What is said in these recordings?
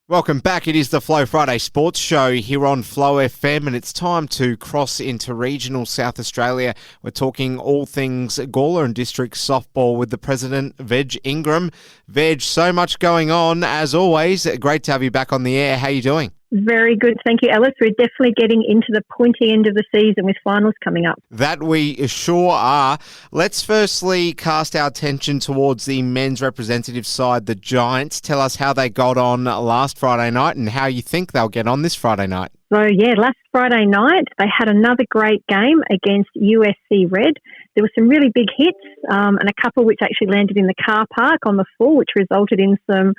Welcome back. It is the Flow Friday Sports Show here on Flow FM, and it's time to cross into regional South Australia. We're talking all things Gawler and district softball with the president, Veg Ingram. Veg, so much going on as always. Great to have you back on the air. How are you doing? Very good. Thank you, Alice. We're definitely getting into the pointy end of the season with finals coming up. That we sure are. Let's firstly cast our attention towards the men's representative side, the Giants. Tell us how they got on last Friday night and how you think they'll get on this Friday night. So, last Friday night, they had another great game against USC Red. There were some really big hits and a couple which actually landed in the car park on the full, which resulted in some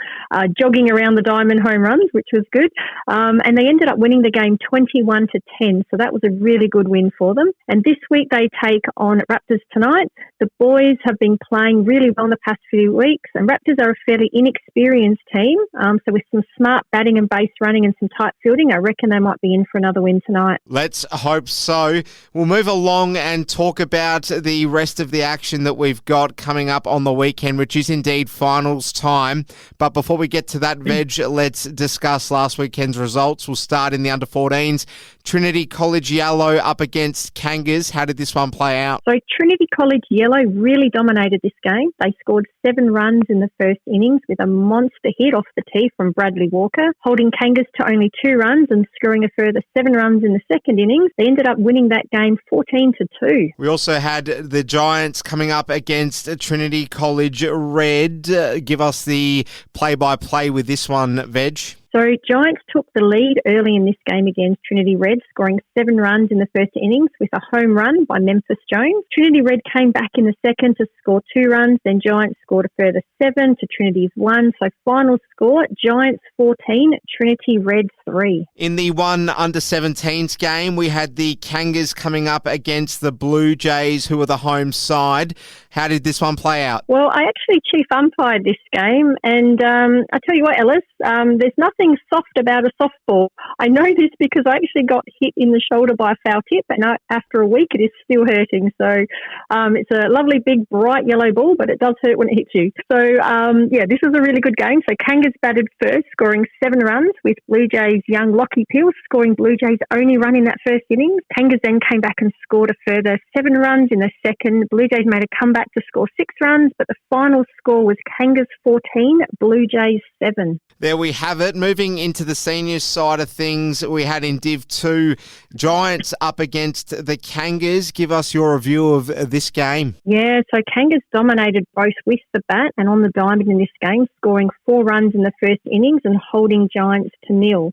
jogging around the diamond home runs, which was good. And they ended up winning the game 21-10, so that was a really good win for them. And this week they take on Raptors tonight. The boys have been playing really well in the past few weeks, and Raptors are a fairly inexperienced team. So with some smart batting and base running and some tight fielding, I reckon they might be in for another win tonight. Let's hope so. We'll move along and talk about the rest of the action that we've got coming up on the weekend, which is indeed finals time. But before we get to that, Veg, let's discuss last weekend's results. We'll start in the under-14s. Trinity College Yellow up against Kangas. How did this one play out? So Trinity College Yellow really dominated this game. They scored 7 runs in the first innings with a monster hit off the tee from Bradley Walker, holding Kangas to only 2 runs and scoring a further 7 runs in the second innings. They ended up winning that game 14-2. We also had the Giants coming up against Trinity College Red. Give us the play-by-play with this one, Veg. So Giants took the lead early in this game against Trinity Red, scoring 7 runs in the first innings with a home run by Memphis Jones. Trinity Red came back in the second to score 2 runs, then Giants scored a further 7 to Trinity's 1. So final score, Giants 14, Trinity Red 3. In the one under-17s game, we had the Kangas coming up against the Blue Jays, who were the home side. How did this one play out? Well, I actually chief umpired this game, and I tell you what, Ellis, there's nothing soft about a softball. I know this because I actually got hit in the shoulder by a foul tip, and after a week it is still hurting. So it's a lovely big bright yellow ball, but it does hurt when it hits you. So this is a really good game. So Kangas batted first, scoring 7 runs, with Blue Jays' young Lockie Pearce scoring Blue Jays' only run in that first innings. Kangas then came back and scored a further 7 runs in the second. Blue Jays made a comeback to score 6 runs, but the final score was Kangas 14, Blue Jays 7. There we have it. Moving into the seniors side of things, we had in Div 2, Giants up against the Kangas. Give us your review of this game. Yeah, so Kangas dominated both with the bat and on the diamond in this game, scoring 4 runs in the first innings and holding Giants to 0.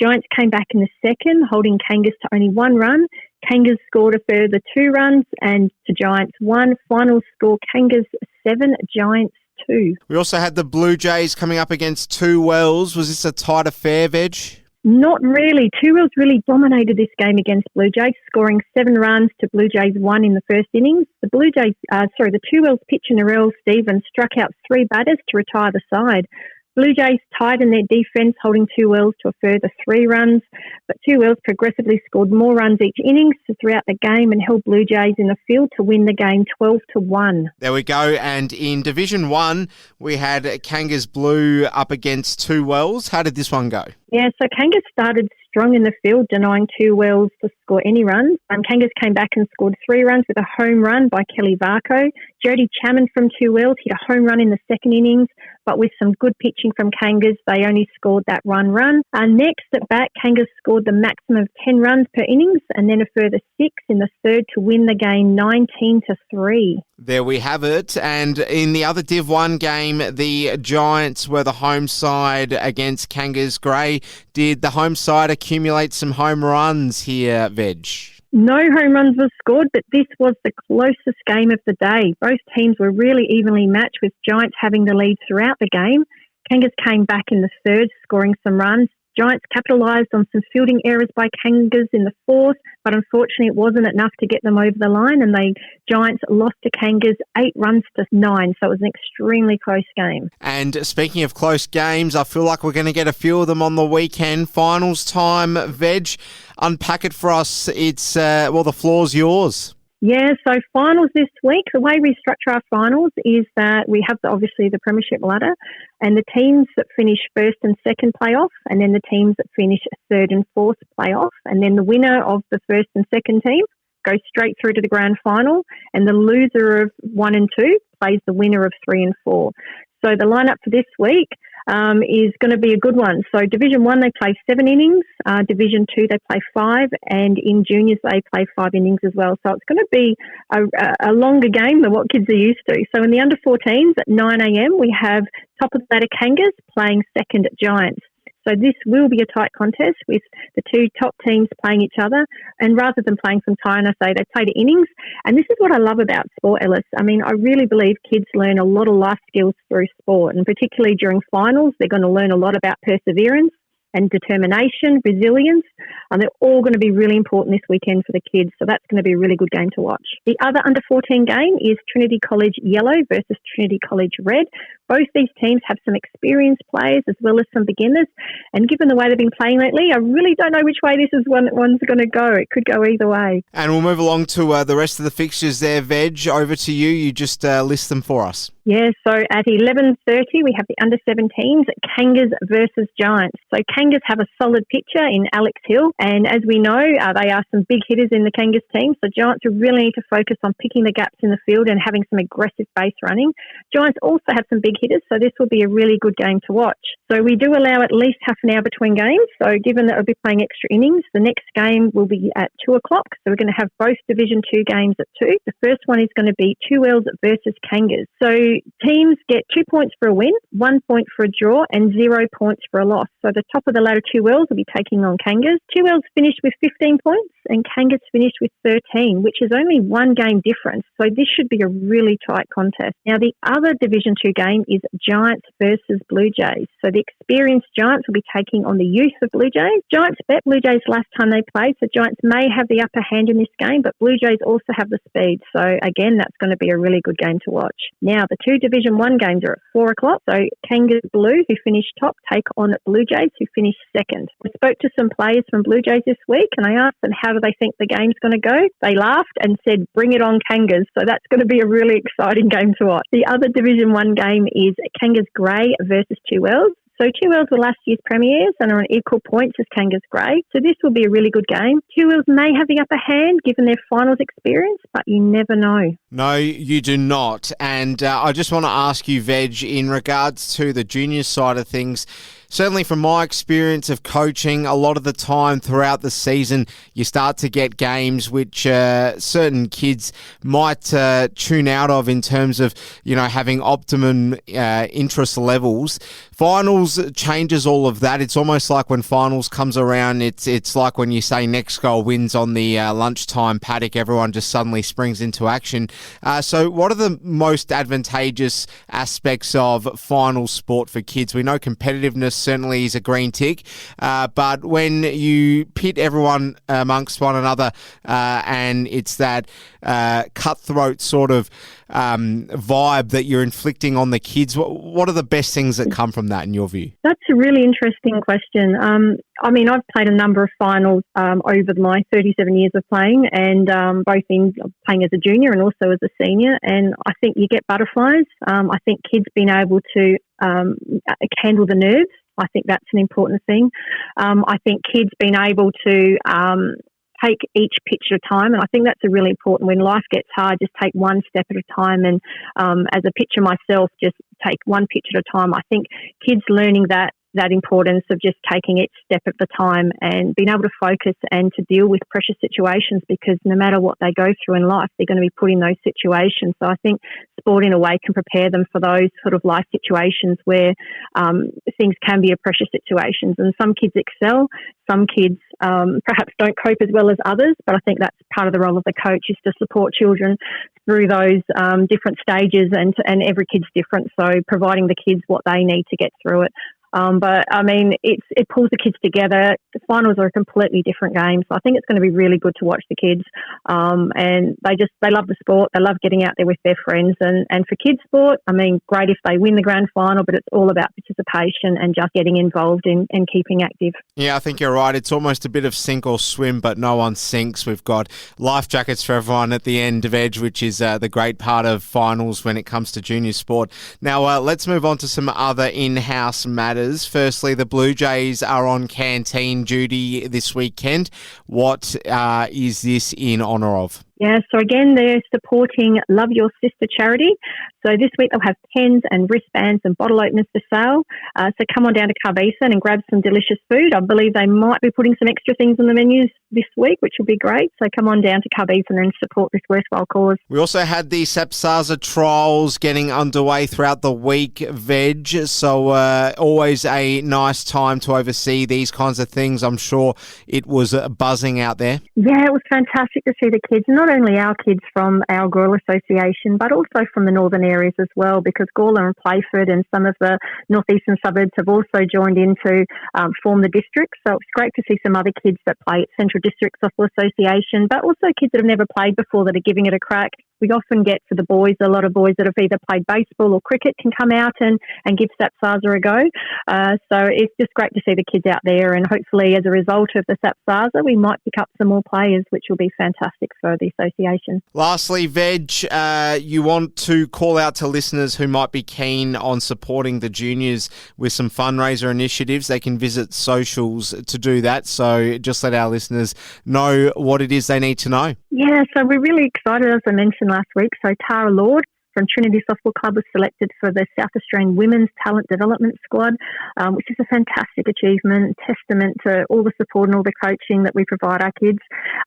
Giants came back in the second, holding Kangas to only 1 run. Kangas scored a further 2 runs and to Giants 1. Final score, Kangas 7, Giants 2. We also had the Blue Jays coming up against Two Wells. Was this a tight affair, Veg? Not really. Two Wells really dominated this game against Blue Jays, scoring 7 runs to Blue Jays 1 in the first innings. The Two Wells pitcher Narelle Stevens struck out 3 batters to retire the side. Blue Jays tied in their defence, holding Two Wells to a further 3 runs, but Two Wells progressively scored more runs each innings throughout the game and held Blue Jays in the field to win the game 12-1. There we go. And in Division 1, we had Kangas Blue up against Two Wells. How did this one go? Yeah, so Kangas started strong in the field, denying Two Wells to score any runs. Kangas came back and scored 3 runs with a home run by Kelly Varco. Jody Chaman from Two Wells hit a home run in the second innings, but with some good pitching from Kangas, they only scored that 1 run. Next at bat, Kangas scored the maximum of 10 runs per innings and then a further 6 in the third to win the game 19-3. There we have it. And in the other Div 1 game, the Giants were the home side against Kangas Grey. Did the home side accumulate some home runs here, Veg? No home runs were scored, but this was the closest game of the day. Both teams were really evenly matched, with Giants having the lead throughout the game. Kangas came back in the third, scoring some runs. Giants capitalised on some fielding errors by Kangas in the fourth, but unfortunately it wasn't enough to get them over the line, and Giants lost to Kangas 8-9, so it was an extremely close game. And speaking of close games, I feel like we're going to get a few of them on the weekend. Finals time, Veg, unpack it for us. It's, the floor's yours. Yeah, so finals this week, the way we structure our finals is that we have obviously the premiership ladder and the teams that finish first and second play off, and then the teams that finish third and fourth play off, and then the winner of the first and second team goes straight through to the grand final, and the loser of 1 and 2 plays the winner of 3 and 4. So the lineup for this week is going to be a good one. So Division 1, they play 7 innings. Division 2, they play 5. And in juniors, they play 5 innings as well. So it's going to be a longer game than what kids are used to. So in the under 14s at 9 a.m, we have top of the ladder Kangas playing second at Giants. So this will be a tight contest with the two top teams playing each other. And rather than playing some time, I say they play the innings. And this is what I love about sport, Ellis. I mean, I really believe kids learn a lot of life skills through sport. And particularly during finals, they're going to learn a lot about perseverance and determination, resilience, and they're all going to be really important this weekend for the kids. So that's going to be a really good game to watch. The other under 14 game is Trinity College Yellow versus Trinity College Red. Both these teams have some experienced players as well as some beginners. And given the way they've been playing lately, I really don't know which way this is one's going to go. It could go either way. And we'll move along to the rest of the fixtures there, Veg. Over to you. You just list them for us. Yeah, so at 11:30, we have the under-17s, Kangas versus Giants. So Kangas have a solid pitcher in Alex Hill, and as we know, they are some big hitters in the Kangas team, so Giants will really need to focus on picking the gaps in the field and having some aggressive base running. Giants also have some big hitters, so this will be a really good game to watch. So we do allow at least half an hour between games, so given that we'll be playing extra innings, the next game will be at 2 o'clock, so we're going to have both Division 2 games at 2. The first one is going to be 2 Wells versus Kangas. So teams get 2 points for a win, 1 point for a draw, and 0 points for a loss. So the top of the ladder 2 Wells will be taking on Kangas. 2 Wells finished with 15 points and Kangas finished with 13, which is only one game difference. So this should be a really tight contest. Now the other Division 2 game is Giants versus Blue Jays. So the experienced Giants will be taking on the youth of Blue Jays. Giants bet Blue Jays last time they played, so Giants may have the upper hand in this game, but Blue Jays also have the speed. So again, that's going to be a really good game to watch. Now the two Division 1 games are at 4 o'clock. So Kangas Blue, who finished top, take on Blue Jays, who finished second. I spoke to some players from Blue Jays this week and I asked them how do they think the game's going to go. They laughed and said, bring it on Kangas. So that's going to be a really exciting game to watch. The other Division 1 game is Kangas Grey versus 2 Wells. So 2 Wells were last year's premiers and are on equal points as Kangas Grey. So this will be a really good game. 2 Wells may have the upper hand given their finals experience, but you never know. No, you do not. And I just want to ask you, Veg, in regards to the junior side of things, certainly from my experience of coaching, a lot of the time throughout the season, you start to get games which certain kids might tune out of in terms of, having optimum interest levels. Finals changes all of that. It's almost like when finals comes around, it's like when you say next goal wins on the lunchtime paddock, everyone just suddenly springs into action. So what are the most advantageous aspects of final sport for kids? We know competitiveness certainly is a green tick, but when you pit everyone amongst one another and it's that cutthroat sort of vibe that you're inflicting on the kids, what are the best things that come from that in your view? That's a really interesting question. I've played a number of finals over my 37 years of playing, and both in playing as a junior and also as a senior, and I think you get butterflies. I think kids being able to handle the nerves, I think that's an important thing. I think kids being able to take each pitch at a time, and I think that's a really important. When life gets hard, just take one step at a time, and as a pitcher myself, just take one pitch at a time. I think kids learning that importance of just taking each step at the time and being able to focus and to deal with pressure situations, because no matter what they go through in life, they're going to be put in those situations. So I think sport in a way can prepare them for those sort of life situations where things can be a pressure situations, and some kids excel, some kids perhaps don't cope as well as others, but I think that's part of the role of the coach, is to support children through those different stages, and every kid's different, so providing the kids what they need to get through it. But I mean, it pulls the kids together. The finals are a completely different game, so I think it's going to be really good to watch the kids. And they love the sport. They love getting out there with their friends. And for kids sport, I mean, great if they win the grand final, but it's all about participation and just getting involved in and keeping active. Yeah, I think you're right. It's almost a bit of sink or swim, but no one sinks. We've got life jackets for everyone at the end of Edge, which is the great part of finals when it comes to junior sport. Now, let's move on to some other in-house matters. Firstly, the Blue Jays are on canteen duty this weekend. What is this in honour of? Yeah, so again, they're supporting Love Your Sister charity. So this week they'll have pens and wristbands and bottle openers for sale. So come on down to Carbeason and grab some delicious food. I believe they might be putting some extra things on the menus this week, which will be great. So come on down to Carbeason and support this worthwhile cause. We also had the Sapsaza trials getting underway throughout the week, Veg. So always a nice time to oversee these kinds of things. I'm sure it was buzzing out there. Yeah, it was fantastic to see the kids, not only our kids from our Gawler Association, but also from the northern areas as well, because Gawler and Playford and some of the northeastern suburbs have also joined in to form the district. So it's great to see some other kids that play at Central District Softball Association, but also kids that have never played before that are giving it a crack. We often get for the boys, a lot of boys that have either played baseball or cricket can come out and give Sapsaza a go. So it's just great to see the kids out there, and hopefully as a result of the Sapsaza, we might pick up some more players, which will be fantastic for the association. Lastly, Veg, you want to call out to listeners who might be keen on supporting the juniors with some fundraiser initiatives. They can visit socials to do that. So just let our listeners know what it is they need to know. Yeah, so we're really excited, as I mentioned last week. So Tara Lord from Trinity Softball Club was selected for the South Australian Women's Talent Development Squad, which is a fantastic achievement, testament to all the support and all the coaching that we provide our kids.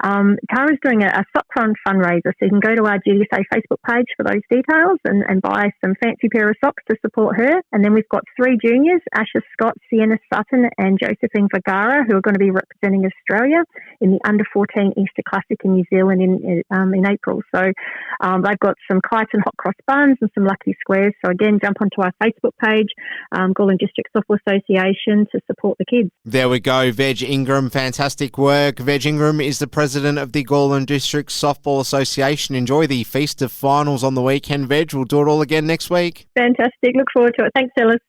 Tara's doing a sock run fundraiser, so you can go to our GDSA Facebook page for those details and buy some fancy pair of socks to support her. And then we've got 3 juniors, Asha Scott, Sienna Sutton and Josephine Vergara, who are going to be representing Australia in the Under-14 Easter Classic in New Zealand in April. So they've got some kites and hot cross buns and some lucky squares. So again, jump onto our Facebook page, Gawler District Softball Association, to support the kids. There we go. Veg Ingram, fantastic work. Veg Ingram is the president of the Gawler District Softball Association. Enjoy the feast of finals on the weekend, Veg. We'll do it all again next week. Fantastic. Look forward to it. Thanks, Ellis.